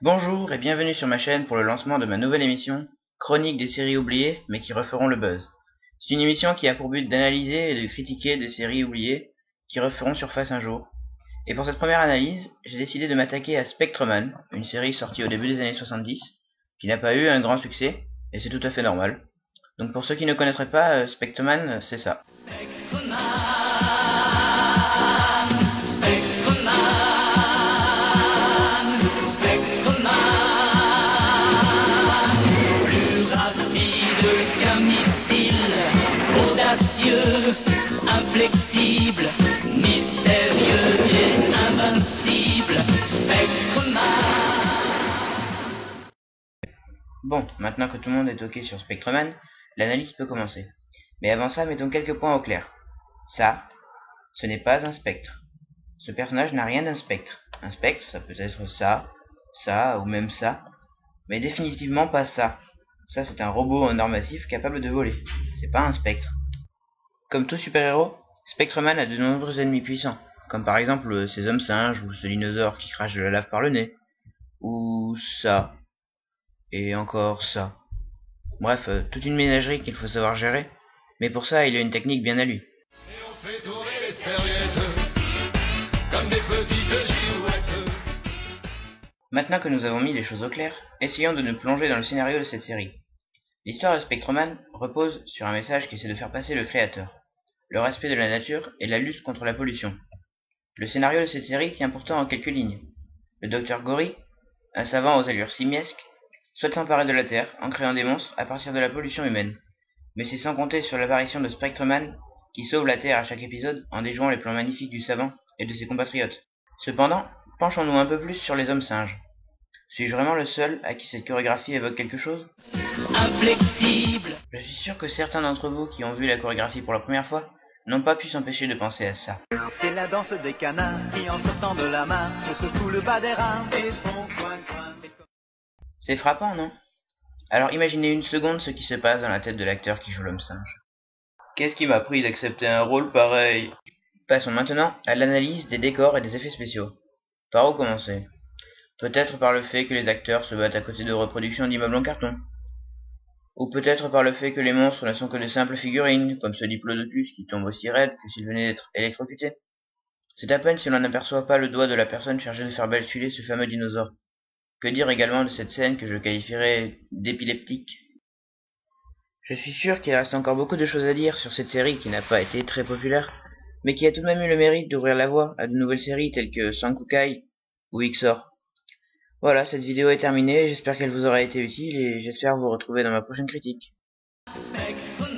Bonjour et bienvenue sur ma chaîne pour le lancement de ma nouvelle émission, Chronique des séries oubliées mais qui referont le buzz. C'est une émission qui a pour but d'analyser et de critiquer des séries oubliées qui referont surface un jour. Et pour cette première analyse, j'ai décidé de m'attaquer à Spectreman, une série sortie au début des années 70, qui n'a pas eu un grand succès, et c'est tout à fait normal. Donc pour ceux qui ne connaîtraient pas, Spectreman, c'est ça. Inflexible, mystérieux et invincible, Spectreman. Bon, maintenant que tout le monde est ok sur Spectreman, l'analyse peut commencer. Mais avant ça, mettons quelques points au clair. Ça, ce n'est pas un spectre. Ce personnage n'a rien d'un spectre. Un spectre, ça peut être ça, ou même ça, mais définitivement pas ça. Ça, c'est un robot en or massif capable de voler. C'est pas un spectre. Comme tout super-héros, Spectreman a de nombreux ennemis puissants, comme par exemple ces hommes singes ou ce dinosaure qui crache de la lave par le nez, ou ça, et encore ça. Bref, toute une ménagerie qu'il faut savoir gérer, mais pour ça il a une technique bien à lui. Et on fait tourner les serviettes, comme des petites girouettes. Maintenant que nous avons mis les choses au clair, essayons de nous plonger dans le scénario de cette série. L'histoire de Spectreman repose sur un message qui essaie de faire passer le créateur, le respect de la nature et la lutte contre la pollution. Le scénario de cette série tient pourtant en quelques lignes. Le docteur Gory, un savant aux allures simiesques, souhaite s'emparer de la Terre en créant des monstres à partir de la pollution humaine. Mais c'est sans compter sur l'apparition de Spectreman qui sauve la Terre à chaque épisode en déjouant les plans magnifiques du savant et de ses compatriotes. Cependant, penchons-nous un peu plus sur les hommes singes. Suis-je vraiment le seul à qui cette chorégraphie évoque quelque chose ? Inflexible. Je suis sûr que certains d'entre vous qui ont vu la chorégraphie pour la première fois n'ont pas pu s'empêcher de penser à ça. C'est la danse des canards qui en sortant de la mare se secouent le bas des reins et font coin coin. C'est frappant, non ? Alors imaginez une seconde ce qui se passe dans la tête de l'acteur qui joue l'homme singe. Qu'est-ce qui m'a pris d'accepter un rôle pareil ? Passons maintenant à l'analyse des décors et des effets spéciaux. Par où commencer ? Peut-être par le fait que les acteurs se battent à côté de reproductions d'immeubles en carton. Ou peut-être par le fait que les monstres ne sont que de simples figurines, comme ce diplodocus qui tombe aussi raide que s'il venait d'être électrocuté. C'est à peine si l'on n'aperçoit pas le doigt de la personne chargée de faire basculer ce fameux dinosaure. Que dire également de cette scène que je qualifierais d'épileptique ? Je suis sûr qu'il reste encore beaucoup de choses à dire sur cette série qui n'a pas été très populaire, mais qui a tout de même eu le mérite d'ouvrir la voie à de nouvelles séries telles que Sankukai ou XOR. Voilà, cette vidéo est terminée, j'espère qu'elle vous aura été utile et j'espère vous retrouver dans ma prochaine critique. Spectreman.